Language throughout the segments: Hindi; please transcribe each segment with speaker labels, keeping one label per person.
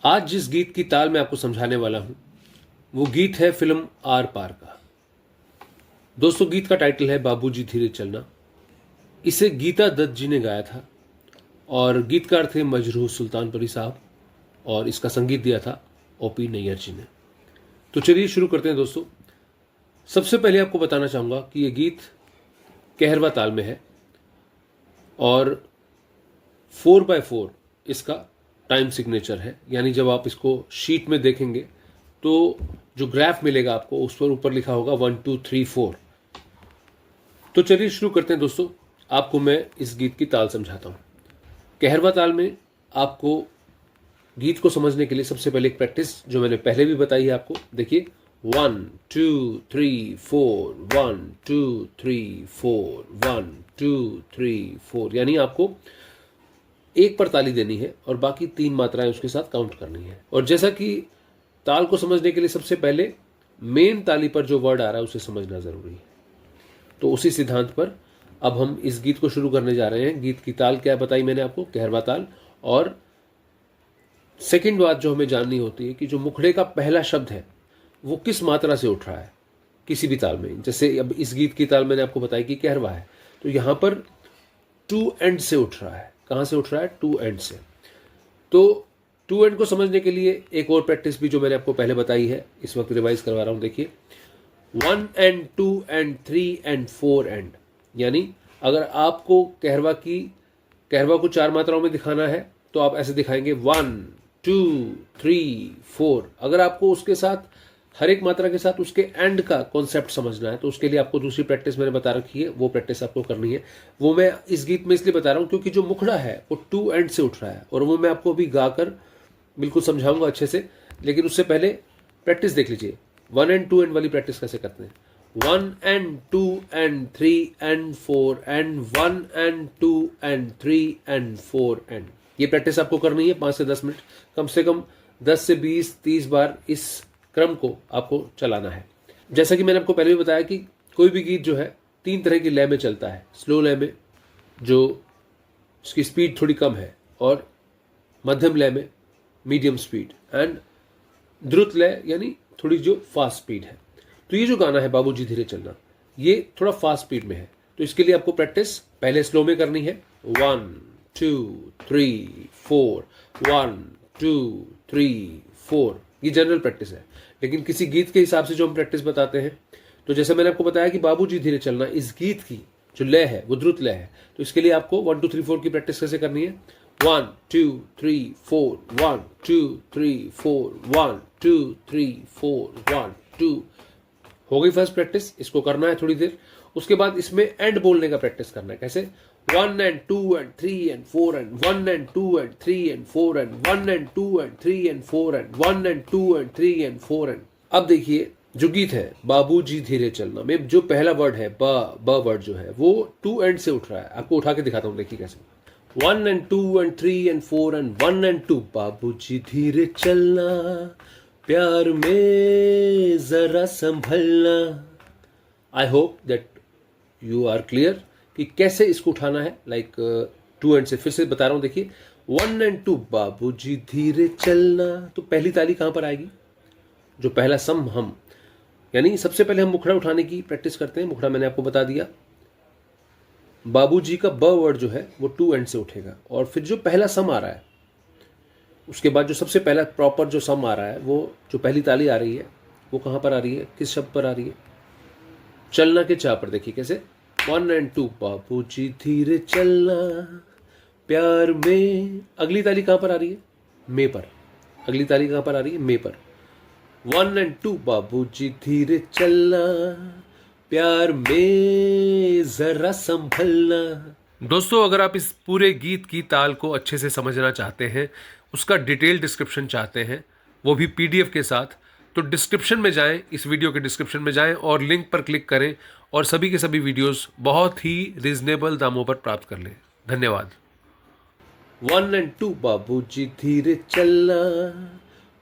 Speaker 1: आज जिस गीत की ताल मैं आपको समझाने वाला हूं वो गीत है फिल्म आर पार का। दोस्तों, गीत का टाइटल है बाबूजी धीरे चलना। इसे गीता दत्त जी ने गाया था और गीतकार थे मजरूह सुल्तानपुरी साहब और इसका संगीत दिया था ओपी नैयर जी ने। तो चलिए शुरू करते हैं दोस्तों। सबसे पहले आपको बताना चाहूँगा कि ये गीत कहरवा ताल में है और 4/4 इसका टाइम सिग्नेचर है। यानी जब आप इसको शीट में देखेंगे तो जो ग्राफ मिलेगा आपको उस पर ऊपर लिखा होगा 1 2 3 4। तो चलिए शुरू करते हैं दोस्तों। आपको मैं इस गीत की ताल समझाता हूँ। कहरवा ताल में आपको गीत को समझने के लिए सबसे पहले एक प्रैक्टिस जो मैंने पहले भी बताई है आपको, देखिए 1 2 3 4 1 2 3 4 1 2 3 4। यानी आपको एक पर ताली देनी है और बाकी 3 मात्राएं उसके साथ काउंट करनी है। और जैसा कि ताल को समझने के लिए सबसे पहले मेन ताली पर जो वर्ड आ रहा है उसे समझना जरूरी है। तो उसी सिद्धांत पर अब हम इस गीत को शुरू करने जा रहे हैं। गीत की ताल क्या बताई मैंने आपको, कहरवा ताल। और सेकंड बात जो हमें जाननी होती है कि जो मुखड़े का पहला शब्द है वो किस मात्रा से उठ रहा है किसी भी ताल में। जैसे अब इस गीत की ताल मैंने आपको बताई कि कहरवा है, तो यहां पर 2 एंड से उठ रहा है। कहां से उठ रहा है? 2 एंड से। तो 2 एंड को समझने के लिए एक और प्रैक्टिस भी जो मैंने आपको पहले बताई है, इस वक्त रिवाइज करवा रहा हूं। देखिए 1 एंड 2 एंड 3 एंड 4 एंड। यानी अगर आपको कहरवा को 4 मात्राओं में दिखाना है तो आप ऐसे दिखाएंगे 1 2 3 4। अगर आपको उसके साथ हर एक मात्रा के साथ उसके एंड का कॉन्सेप्ट समझना है तो उसके लिए आपको दूसरी प्रैक्टिस मैंने बता रखी है, वो प्रैक्टिस आपको करनी है। वो मैं इस गीत में इसलिए बता रहा हूं क्योंकि जो मुखड़ा है वो 2 एंड से उठ रहा है और वो मैं आपको अभी गाकर बिल्कुल समझाऊंगा अच्छे से। लेकिन उससे पहले प्रैक्टिस देख लीजिए 1 एंड 2 एंड वाली प्रैक्टिस कैसे करते हैं। 1 and 2 and 3 and 4 and 1 and 2 and 3 and 4 and. ये प्रैक्टिस आपको करनी है 5 से 10 मिनट, कम से कम 10 से 20 30 बार इस क्रम को आपको चलाना है। जैसा कि मैंने आपको पहले भी बताया कि कोई भी गीत जो है 3 तरह की लय में चलता है। स्लो लय में जो उसकी स्पीड थोड़ी कम है, और मध्यम लय में मीडियम स्पीड, एंड द्रुत लय यानी थोड़ी जो फास्ट स्पीड है। तो ये जो गाना है बाबूजी धीरे चलना, ये थोड़ा फास्ट स्पीड में है। तो इसके लिए आपको प्रैक्टिस पहले स्लो में करनी है। 1 2 3 4 1 2 3 4। ये जनरल प्रैक्टिस है। लेकिन किसी गीत के हिसाब से जो हम प्रैक्टिस बताते हैं, तो जैसे मैंने आपको बताया कि बाबूजी धीरे चलना, इस गीत की जो लय है वो द्रुत लय है। तो इसके लिए आपको 1 2 3 4 की प्रैक्टिस कैसे करनी है? 1 2 3 4 1 2 3 4 1 2 3 4 1 2। हो गई फर्स्ट प्रैक्टिस। इसको करना है थोड़ी देर। उसके बाद इसमें एंड बोलने का प्रैक्टिस करना है। कैसे? 1 and 2 and 3 and 4 and 1 and 2 and 3 and 4 and 1 and 2 and 3 and 4 and 1 and 2 and 3 and 4 and. अब देखिए जो गीत है बाबूजी धीरे चलना में जो पहला वर्ड है ब वर्ड जो है वो 2 एंड से उठ रहा है। आपको उठा के दिखाता हूं, देखिए कैसे। 1 and 2 and 3 and 4 and 1 and 2। बाबूजी धीरे चलना, प्यार में जरा संभलना। I hope that you are clear कि कैसे इसको उठाना है। लाइक 2 एंड से फिर से बता रहा हूं। देखिए 1 एंड 2 बाबूजी धीरे चलना। तो पहली ताली कहां पर आएगी? जो पहला सम हम, यानी सबसे पहले हम मुखड़ा उठाने की प्रैक्टिस करते हैं। मुखड़ा मैंने आपको बता दिया। बाबूजी का ब वर्ड जो है वो 2 एंड से उठेगा, और फिर जो पहला सम आ रहा है उसके बाद जो सबसे पहला प्रॉपर जो सम आ रहा है, वो जो पहली ताली आ रही है वो कहां पर आ रही है? किस शब्द पर आ रही है? चलना के चा पर। देखिए कैसे। 1 एंड 2 बाबूजी धीरे चलना, प्यार में। अगली ताली कहां पर आ रही है? मे पर। अगली ताली कहां पर आ रही है? मे पर। 1 एंड 2 बाबूजी धीरे चलना, प्यार में जरा संभलना। दोस्तों, अगर आप इस पूरे गीत की ताल को अच्छे से समझना चाहते हैं, उसका डिटेल डिस्क्रिप्शन चाहते हैं, वो भी पीडीएफ के साथ, तो डिस्क्रिप्शन में जाएं, इस वीडियो के डिस्क्रिप्शन में जाएं और लिंक पर क्लिक करें और सभी के सभी वीडियोस बहुत ही रिजनेबल दामों पर प्राप्त कर लें। धन्यवाद। 1 एंड 2 बाबूजी धीरे चलना,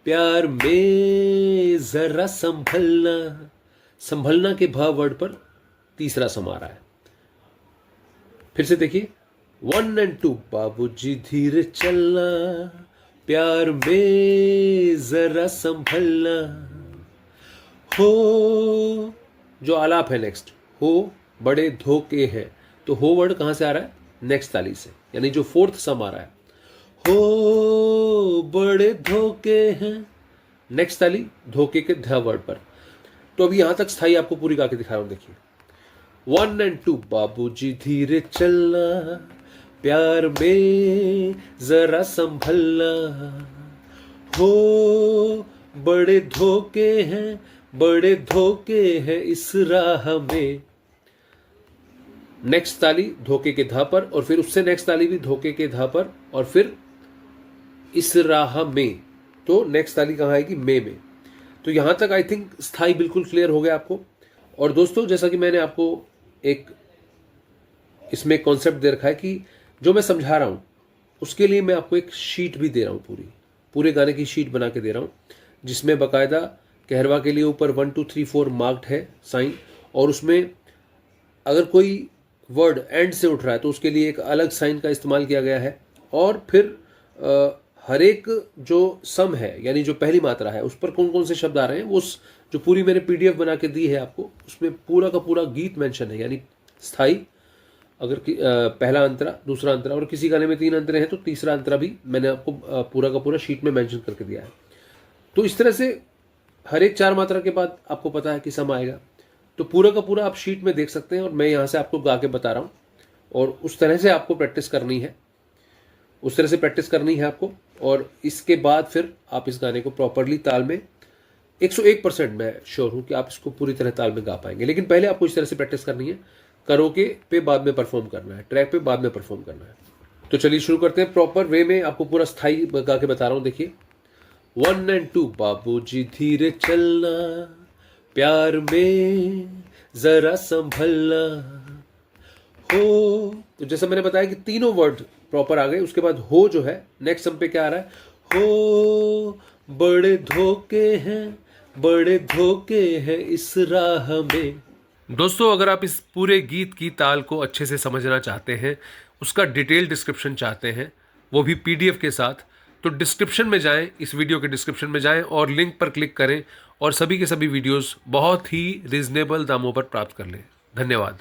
Speaker 1: प्यार में जरा संभलना। संभलना के भा वर्ड पर तीसरा सम आ रहा है। फिर से देखिए 1 एंड 2 बाबूजी धीरे चलना, प्यार में जरा संभलना, हो जो आलाप है नेक्स्ट, हो बड़े धोखे हैं, तो हो वर्ड कहां से आ रहा है? नेक्स्ट ताली से, यानी जो फोर्थ सम आ रहा है, हो बड़े धोखे हैं, नेक्स्ट ताली धोखे के ध वर्ड पर। तो अभी यहां तक स्थाई आपको पूरी गा के दिखा रहा हूं, देखिए 1 and 2। बाबूजी धीरे चलना, प्यार में जरा संभलना, हो बड़े धोखे हैं, बड़े धोखे हैं इस राह में। नेक्स्ट ताली धोखे के धा पर, और फिर उससे नेक्स्ट ताली भी धोखे के धा पर, और फिर इस राह में। तो नेक्स्ट ताली कहां आएगी? में। तो यहां तक आई थिंक स्थाई बिल्कुल क्लियर हो गया आपको। और दोस्तों जैसा कि मैंने आपको एक इसमें कॉन्सेप्ट दे रखा है कि जो मैं समझा रहा हूं उसके लिए मैं आपको एक शीट भी दे रहा हूं, पूरे गाने की शीट बना के दे रहा हूं, जिसमें बाकायदा कहरवा के लिए ऊपर 1 2 3 4 मार्क्ड है साइन, और उसमें अगर कोई वर्ड एंड से उठ रहा है तो उसके लिए एक अलग साइन का इस्तेमाल किया गया है। और फिर हर एक जो सम है, यानी जो पहली मात्रा है, उस पर कौन कौन से शब्द आ रहे हैं, वो जो पूरी मैंने पीडीएफ बना के दी है आपको, उसमें पूरा का पूरा गीत मेंशन है, यानी स्थाई अगर पहला अंतरा, दूसरा अंतरा, और किसी गाने में 3 अंतरे हैं तो तीसरा अंतरा भी मैंने आपको पूरा का पूरा शीट में मेंशन करके दिया है। तो इस तरह से हर एक 4 मात्रा के बाद आपको पता है कि सम आएगा। तो पूरा का पूरा आप शीट में देख सकते हैं, और मैं यहाँ से आपको गा के बता रहा हूँ, और उस तरह से आपको प्रैक्टिस करनी है, उस तरह से प्रैक्टिस करनी है आपको। और इसके बाद फिर आप इस गाने को प्रॉपरली ताल में 101% मैं श्योर हूँ कि आप इसको पूरी तरह ताल में गा पाएंगे। लेकिन पहले आपको इस तरह से प्रैक्टिस करनी है, करोके पे बाद में परफॉर्म करना है, ट्रैक पे बाद में परफॉर्म करना है। तो चलिए शुरू करते हैं प्रॉपर वे में, आपको पूरा स्थाई गा के बता रहा हूँ। देखिए 1 and 2। बाबूजी धीरे चलना, प्यार में जरा संभलना, हो। तो जैसा मैंने बताया कि तीनों वर्ड प्रॉपर आ गए। उसके बाद हो जो है नेक्स्ट सम पे क्या आ रहा है? हो बड़े धोखे हैं, बड़े धोखे हैं इस राह में। दोस्तों अगर आप इस पूरे गीत की ताल को अच्छे से समझना चाहते हैं, उसका डिटेल डिस्क्रिप्शन चाहते हैं, वो भी पीडीएफ के साथ, तो डिस्क्रिप्शन में जाएं, इस वीडियो के डिस्क्रिप्शन में जाएं और लिंक पर क्लिक करें और सभी के सभी वीडियोस बहुत ही रीजनेबल दामों पर प्राप्त कर लें। धन्यवाद।